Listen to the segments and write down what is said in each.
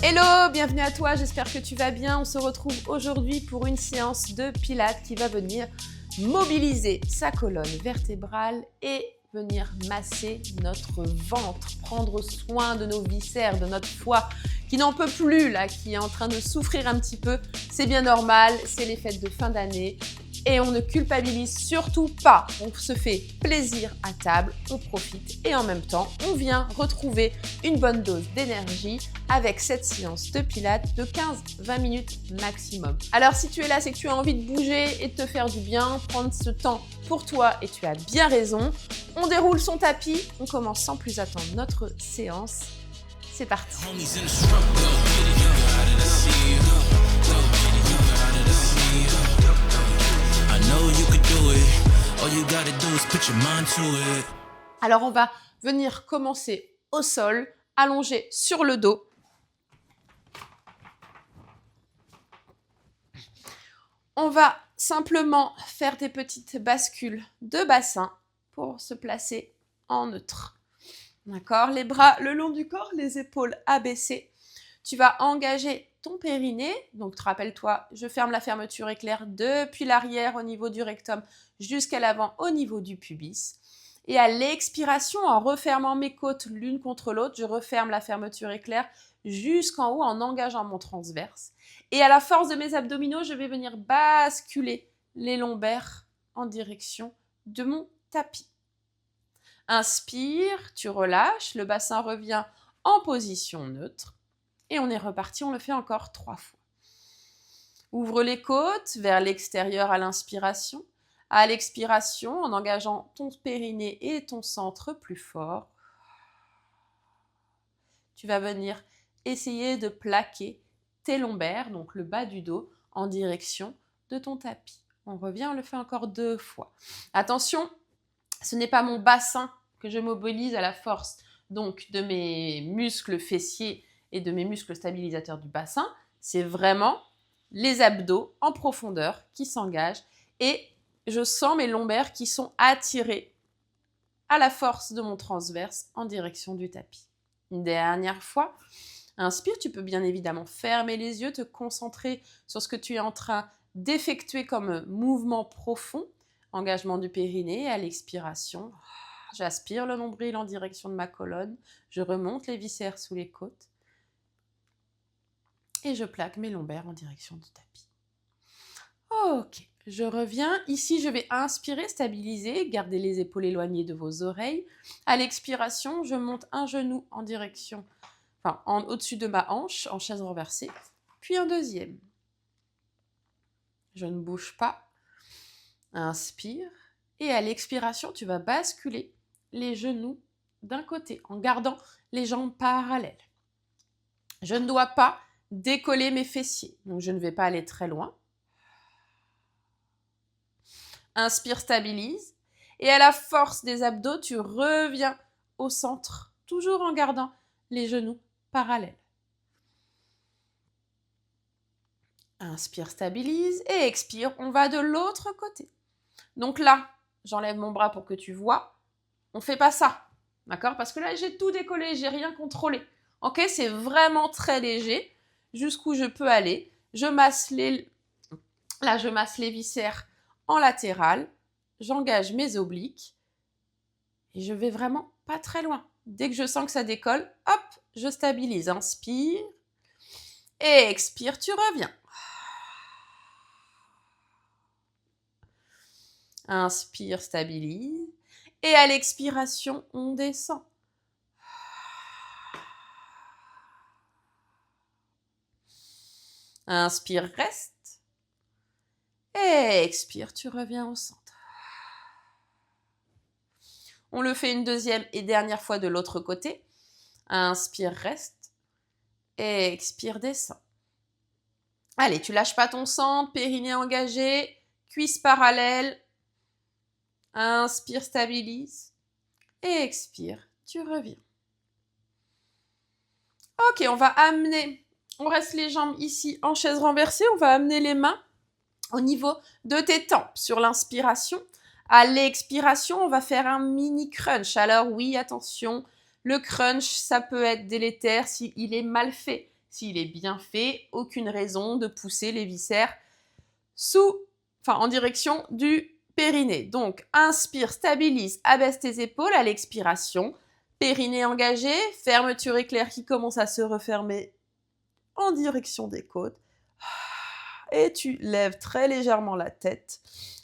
Hello, bienvenue à toi, j'espère que tu vas bien. On se retrouve aujourd'hui pour une séance de pilates qui va venir mobiliser sa colonne vertébrale et venir masser notre ventre, prendre soin de nos viscères, de notre foie qui n'en peut plus là, qui est en train de souffrir un petit peu. C'est bien normal, c'est les fêtes de fin d'année. Et on ne culpabilise surtout pas. On se fait plaisir à table, on profite et en même temps, on vient retrouver une bonne dose d'énergie avec cette séance de pilates de 15-20 minutes maximum. Alors si tu es là, c'est que tu as envie de bouger et de te faire du bien, prendre ce temps pour toi et tu as bien raison. On déroule son tapis, on commence sans plus attendre notre séance. C'est parti. Alors on va venir commencer au sol, allongé sur le dos. On va simplement faire des petites bascules de bassin pour se placer en neutre. D'accord ? Les bras le long du corps, les épaules abaissées. Tu vas engager ton périnée. Donc, rappelle-toi, je ferme la fermeture éclair depuis l'arrière au niveau du rectum jusqu'à l'avant au niveau du pubis. Et à l'expiration, en refermant mes côtes l'une contre l'autre, je referme la fermeture éclair jusqu'en haut en engageant mon transverse. Et à la force de mes abdominaux, je vais venir basculer les lombaires en direction de mon tapis. Inspire, tu relâches, le bassin revient en position neutre. Et on est reparti, on le fait encore 3 fois. Ouvre les côtes vers l'extérieur à l'inspiration. À l'expiration, en engageant ton périnée et ton centre plus fort, tu vas venir essayer de plaquer tes lombaires, donc le bas du dos, en direction de ton tapis. On revient, on le fait encore 2 fois. Attention, ce n'est pas mon bassin que je mobilise à la force donc de mes muscles fessiers et de mes muscles stabilisateurs du bassin, c'est vraiment les abdos en profondeur qui s'engagent et je sens mes lombaires qui sont attirés à la force de mon transverse en direction du tapis. Une dernière fois, inspire, tu peux bien évidemment fermer les yeux, te concentrer sur ce que tu es en train d'effectuer comme mouvement profond, engagement du périnée à l'expiration. J'aspire le nombril en direction de ma colonne, je remonte les viscères sous les côtes et je plaque mes lombaires en direction du tapis. Ok, je reviens. Ici, je vais inspirer, stabiliser, garder les épaules éloignées de vos oreilles. À l'expiration, je monte un genou en direction, au-dessus de ma hanche, en chaise renversée, puis un deuxième. Je ne bouge pas. Inspire. Et à l'expiration, tu vas basculer les genoux d'un côté en gardant les jambes parallèles. Je ne dois pas décoller mes fessiers, donc je ne vais pas aller très loin. Inspire, stabilise. Et à la force des abdos, tu reviens au centre, toujours en gardant les genoux parallèles. Inspire, stabilise et expire. On va de l'autre côté. Donc là, j'enlève mon bras pour que tu vois. On ne fait pas ça, d'accord ? Parce que là, j'ai tout décollé, j'ai rien contrôlé. Ok, c'est vraiment très léger. Jusqu'où je peux aller. Je masse les viscères en latéral. J'engage mes obliques. Et je vais vraiment pas très loin. Dès que je sens que ça décolle, hop, je stabilise. Inspire. Et expire, tu reviens. Inspire, stabilise. Et à l'expiration, on descend. Inspire, reste. Et expire, tu reviens au centre. On le fait une deuxième et dernière fois de l'autre côté. Inspire, reste. Et expire, descend. Allez, tu lâches pas ton centre, périnée engagé, cuisses parallèles. Inspire, stabilise. Et expire, tu reviens. Ok, on reste les jambes ici en chaise renversée. On va amener les mains au niveau de tes tempes sur l'inspiration. À l'expiration, on va faire un mini crunch. Alors oui, attention, le crunch, ça peut être délétère s'il est mal fait. s'il est bien fait, aucune raison de pousser les viscères en direction du périnée. Donc, inspire, stabilise, abaisse tes épaules à l'expiration. Périnée engagé, fermeture éclair qui commence à se refermer en direction des côtes. Et tu lèves très légèrement la tête,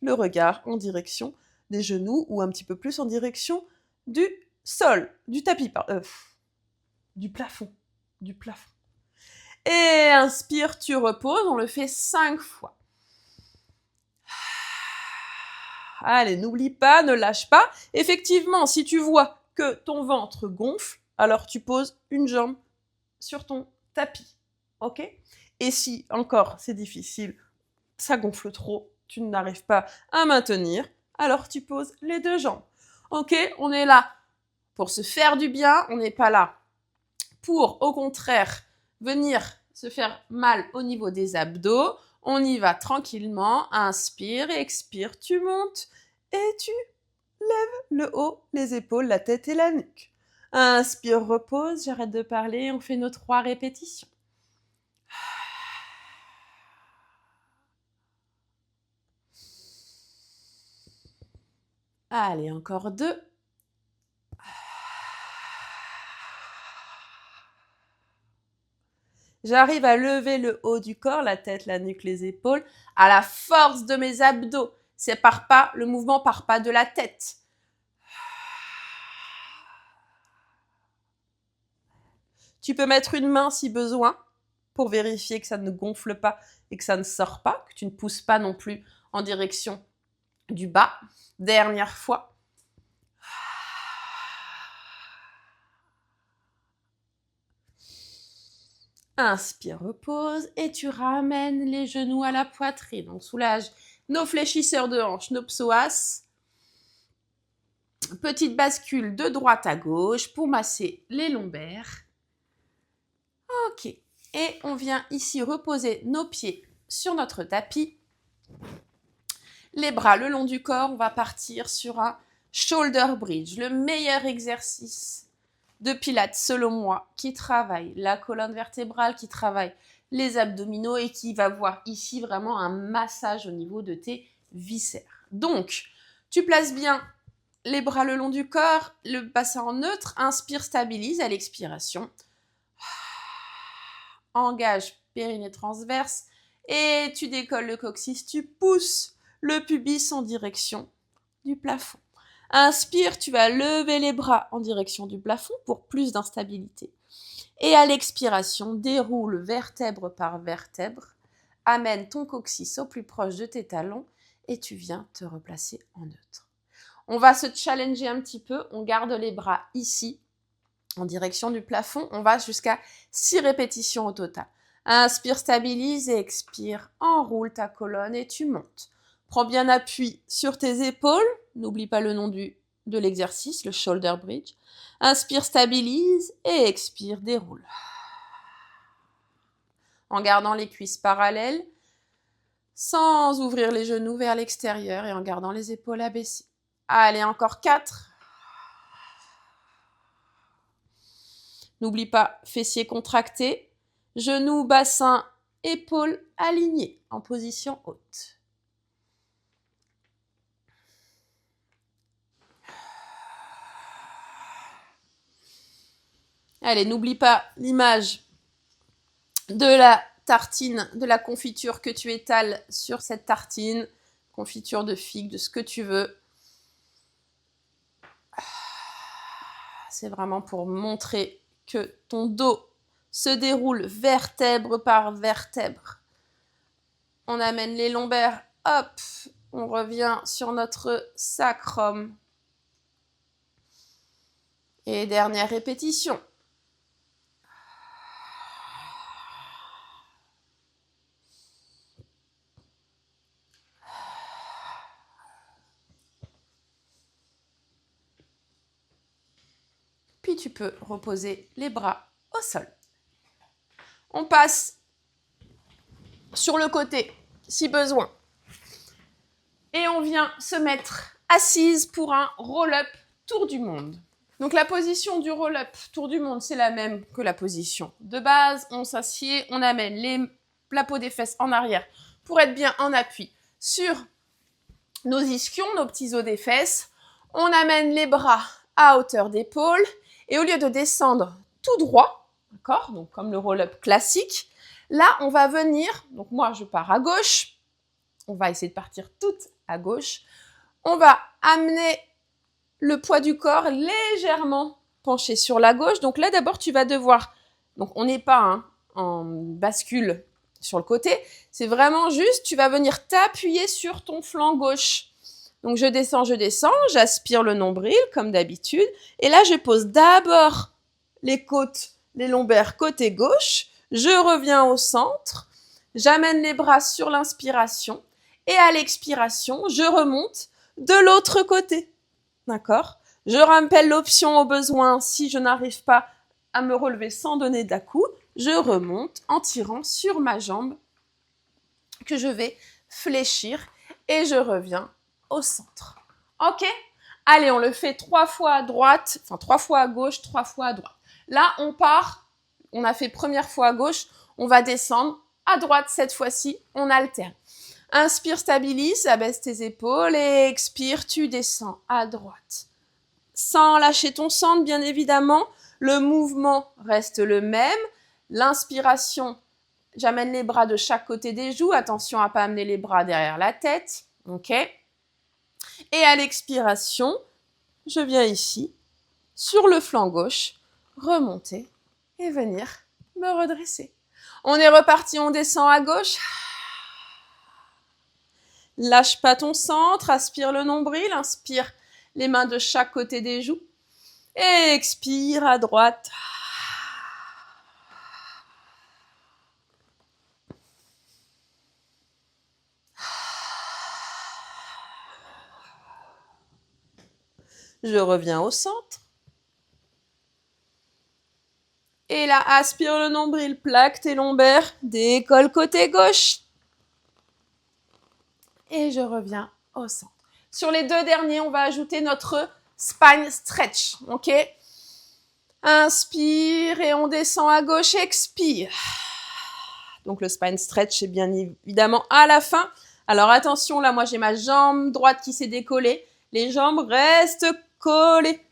le regard en direction des genoux ou un petit peu plus en direction du sol, du tapis, du plafond. Et inspire, tu reposes, on le fait 5 fois. Allez, n'oublie pas, ne lâche pas. Effectivement, si tu vois que ton ventre gonfle, alors tu poses une jambe sur ton tapis. Ok ? Et si encore c'est difficile, ça gonfle trop, tu n'arrives pas à maintenir, alors tu poses les 2 jambes. Ok ? On est là pour se faire du bien, on n'est pas là pour, au contraire, venir se faire mal au niveau des abdos. On y va tranquillement, inspire, expire, tu montes et tu lèves le haut, les épaules, la tête et la nuque. Inspire, repose, j'arrête de parler, on fait nos 3 répétitions. Allez, encore 2. J'arrive à lever le haut du corps, la tête, la nuque, les épaules, à la force de mes abdos. Le mouvement part pas de la tête. Tu peux mettre une main si besoin pour vérifier que ça ne gonfle pas et que ça ne sort pas, que tu ne pousses pas non plus en direction du bas. Dernière fois. Inspire, repose et tu ramènes les genoux à la poitrine. On soulage nos fléchisseurs de hanches, nos psoas. Petite bascule de droite à gauche pour masser les lombaires. Ok. Et on vient ici reposer nos pieds sur notre tapis. Les bras le long du corps, on va partir sur un shoulder bridge, le meilleur exercice de pilates selon moi, qui travaille la colonne vertébrale, qui travaille les abdominaux et qui va voir ici vraiment un massage au niveau de tes viscères. Donc, tu places bien les bras le long du corps, le bassin en neutre, inspire, stabilise à l'expiration. Engage périnée transverse et tu décolles le coccyx, tu pousses le pubis en direction du plafond. Inspire, tu vas lever les bras en direction du plafond pour plus d'instabilité. Et à l'expiration, déroule vertèbre par vertèbre, amène ton coccyx au plus proche de tes talons et tu viens te replacer en neutre. On va se challenger un petit peu, on garde les bras ici, en direction du plafond, on va jusqu'à 6 répétitions au total. Inspire, stabilise et expire, enroule ta colonne et tu montes. Prends bien appui sur tes épaules, n'oublie pas le nom de l'exercice, le shoulder bridge. Inspire, stabilise et expire, déroule. En gardant les cuisses parallèles, sans ouvrir les genoux vers l'extérieur et en gardant les épaules abaissées. Allez, encore 4. N'oublie pas, fessiers contractés, genoux, bassin, épaules alignées en position haute. Allez, n'oublie pas l'image de la tartine, de la confiture que tu étales sur cette tartine, confiture de figue, de ce que tu veux. C'est vraiment pour montrer que ton dos se déroule vertèbre par vertèbre. On amène les lombaires, hop, on revient sur notre sacrum. Et dernière répétition. Puis tu peux reposer les bras au sol. On passe sur le côté, si besoin. Et on vient se mettre assise pour un roll-up tour du monde. Donc la position du roll-up tour du monde, c'est la même que la position de base. On s'assied, on amène la peau des fesses en arrière pour être bien en appui sur nos ischions, nos petits os des fesses. On amène les bras à hauteur d'épaule et au lieu de descendre tout droit, d'accord, donc comme le roll-up classique, là on va venir, donc moi je pars à gauche, on va essayer de partir toutes à gauche, on va amener le poids du corps légèrement penché sur la gauche. Donc là, d'abord, tu vas devoir... Donc, on n'est pas en bascule sur le côté. C'est vraiment juste, tu vas venir t'appuyer sur ton flanc gauche. Donc, je descends, j'aspire le nombril, comme d'habitude. Et là, je pose d'abord les côtes, les lombaires côté gauche. Je reviens au centre. J'amène les bras sur l'inspiration. Et à l'expiration, je remonte de l'autre côté. D'accord? Je rappelle l'option au besoin si je n'arrive pas à me relever sans donner d'à-coup. Je remonte en tirant sur ma jambe que je vais fléchir et je reviens au centre. Ok? Allez, on le fait 3 fois à droite, enfin 3 fois à gauche, 3 fois à droite. Là, on part, on a fait première fois à gauche, on va descendre à droite cette fois-ci, on alterne. Inspire, stabilise, abaisse tes épaules et expire, tu descends à droite. Sans lâcher ton centre, bien évidemment, le mouvement reste le même. L'inspiration, j'amène les bras de chaque côté des joues. Attention à ne pas amener les bras derrière la tête. Ok? Et à l'expiration, je viens ici, sur le flanc gauche, remonter et venir me redresser. On est reparti, on descend à gauche. Lâche pas ton centre, aspire le nombril, inspire les mains de chaque côté des joues. Et expire à droite. Je reviens au centre. Et là, aspire le nombril, plaque tes lombaires, décolle côté gauche. Et je reviens au centre. Sur les 2 derniers, on va ajouter notre spine stretch, ok? Inspire et on descend à gauche, expire. Donc le spine stretch, c'est bien évidemment à la fin. Alors attention, là, moi j'ai ma jambe droite qui s'est décollée. Les jambes restent collées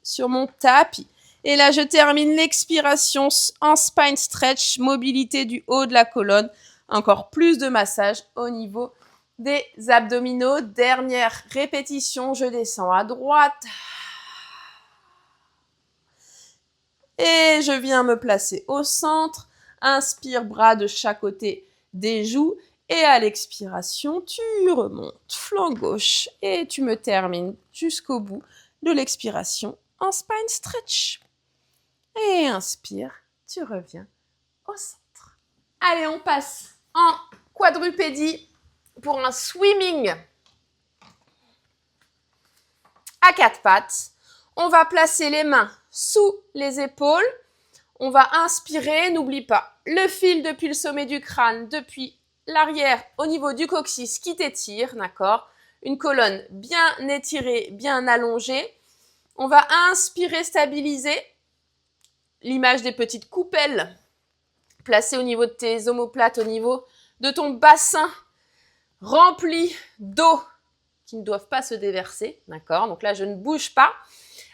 sur mon tapis. Et là, je termine l'expiration en spine stretch, mobilité du haut de la colonne. Encore plus de massage au niveau des abdominaux. Dernière répétition, je descends à droite. Et je viens me placer au centre. Inspire, bras de chaque côté des joues. Et à l'expiration, tu remontes flanc gauche et tu me termines jusqu'au bout de l'expiration en spine stretch. Et inspire, tu reviens au centre. Allez, on passe en quadrupédie pour un swimming à 4 pattes. On va placer les mains sous les épaules. On va inspirer, n'oublie pas le fil depuis le sommet du crâne, depuis l'arrière au niveau du coccyx qui t'étire, d'accord? Une colonne bien étirée, bien allongée. On va inspirer, stabiliser. L'image des petites coupelles placées au niveau de tes omoplates, au niveau de ton bassin rempli d'eau qui ne doivent pas se déverser, d'accord? Donc là, je ne bouge pas.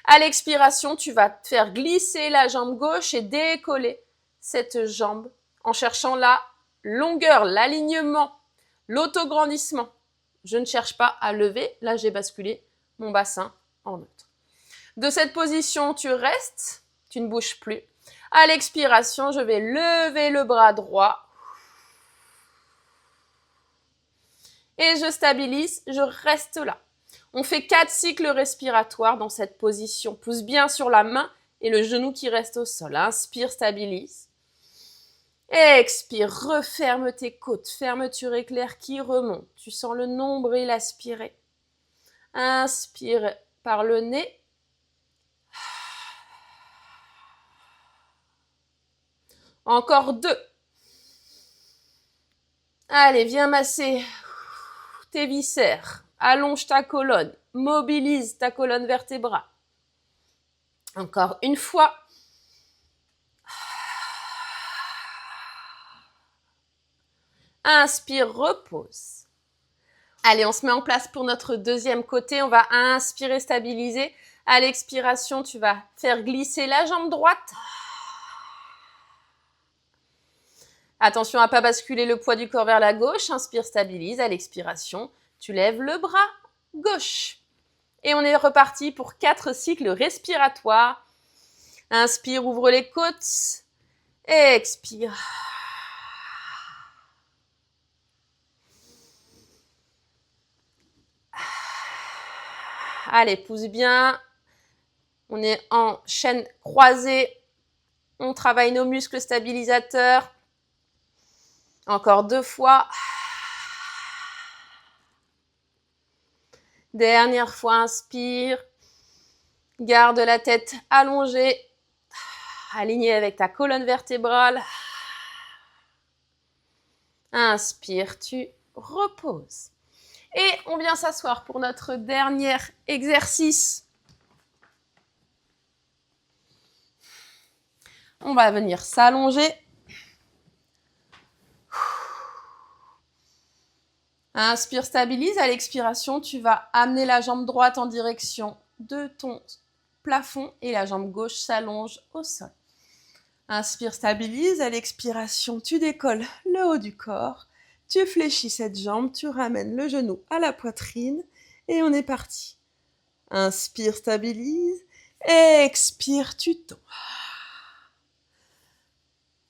À l'expiration, tu vas te faire glisser la jambe gauche et décoller cette jambe en cherchant la longueur, l'alignement, l'autograndissement. Je ne cherche pas à lever. Là, j'ai basculé mon bassin en neutre. De cette position, tu restes, tu ne bouges plus. À l'expiration, je vais lever le bras droit. Et je stabilise, je reste là. On fait 4 cycles respiratoires dans cette position. Pousse bien sur la main et le genou qui reste au sol. Inspire, stabilise. Expire, referme tes côtes. Fermeture éclair qui remonte. Tu sens le nombril aspirer. Inspire par le nez. Encore 2. Allez, viens masser tes viscères. Allonge ta colonne. Mobilise ta colonne vertébrale. Encore une fois. Inspire, repose. Allez, on se met en place pour notre deuxième côté. On va inspirer, stabiliser. À l'expiration, tu vas faire glisser la jambe droite. Attention à ne pas basculer le poids du corps vers la gauche. Inspire, stabilise. À l'expiration, tu lèves le bras gauche. Et on est reparti pour 4 cycles respiratoires. Inspire, ouvre les côtes. Expire. Allez, pousse bien. On est en chaîne croisée. On travaille nos muscles stabilisateurs. Encore 2 fois. Dernière fois, inspire. Garde la tête allongée. Alignée avec ta colonne vertébrale. Inspire, tu reposes. Et on vient s'asseoir pour notre dernier exercice. On va venir s'allonger. Inspire, stabilise. À l'expiration, tu vas amener la jambe droite en direction de ton plafond et la jambe gauche s'allonge au sol. Inspire, stabilise. À l'expiration, tu décolles le haut du corps. Tu fléchis cette jambe, tu ramènes le genou à la poitrine et on est parti. Inspire, stabilise. Expire, tu tends.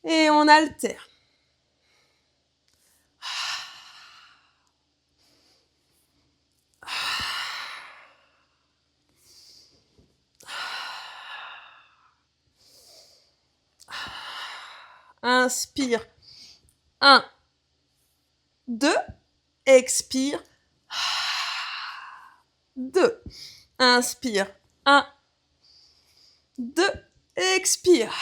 Et on alterne. Inspire. 1, 2. Expire. 2. Inspire. 1, 2. Expire.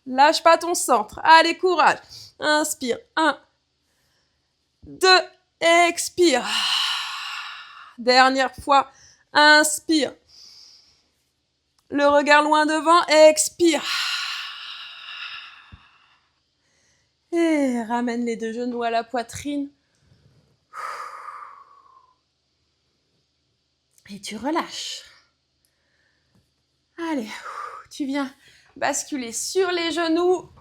Lâche pas ton centre. Allez, courage. Inspire. 1, 2. Expire. Dernière fois. Inspire. Le regard loin devant. Expire. Et ramène les 2 genoux à la poitrine. Et tu relâches. Allez, tu viens basculer sur les genoux.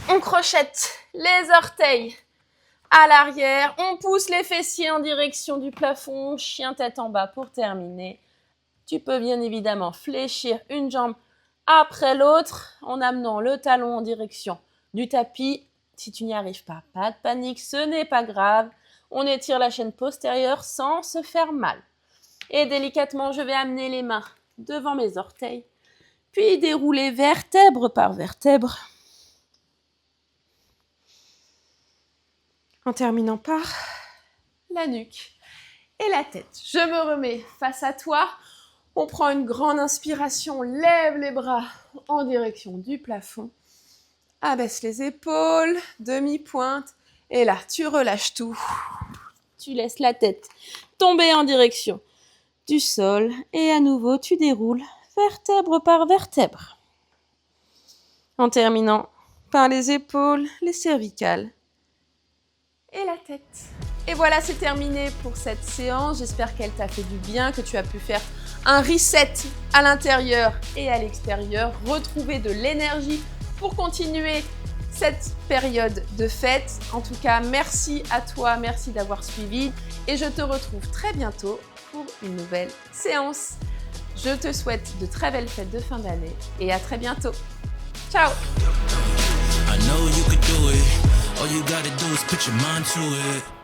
On crochette les orteils à l'arrière. On pousse les fessiers en direction du plafond. Chien tête en bas pour terminer. Tu peux bien évidemment fléchir une jambe après l'autre en amenant le talon en direction du tapis. Si tu n'y arrives pas, pas de panique, ce n'est pas grave. On étire la chaîne postérieure sans se faire mal. Et délicatement, je vais amener les mains devant mes orteils, puis dérouler vertèbre par vertèbre. En terminant par la nuque et la tête. Je me remets face à toi. On prend une grande inspiration, lève les bras en direction du plafond. Abaisse les épaules, demi-pointe. Et là, tu relâches tout. Tu laisses la tête tomber en direction du sol. Et à nouveau, tu déroules vertèbre par vertèbre. En terminant par les épaules, les cervicales et la tête. Et voilà, c'est terminé pour cette séance. J'espère qu'elle t'a fait du bien, que tu as pu faire un reset à l'intérieur et à l'extérieur. Retrouver de l'énergie pour continuer cette période de fête. En tout cas, merci à toi, merci d'avoir suivi. Et je te retrouve très bientôt pour une nouvelle séance. Je te souhaite de très belles fêtes de fin d'année et à très bientôt. Ciao! I know you could do it. All you gotta do is put your mind to it.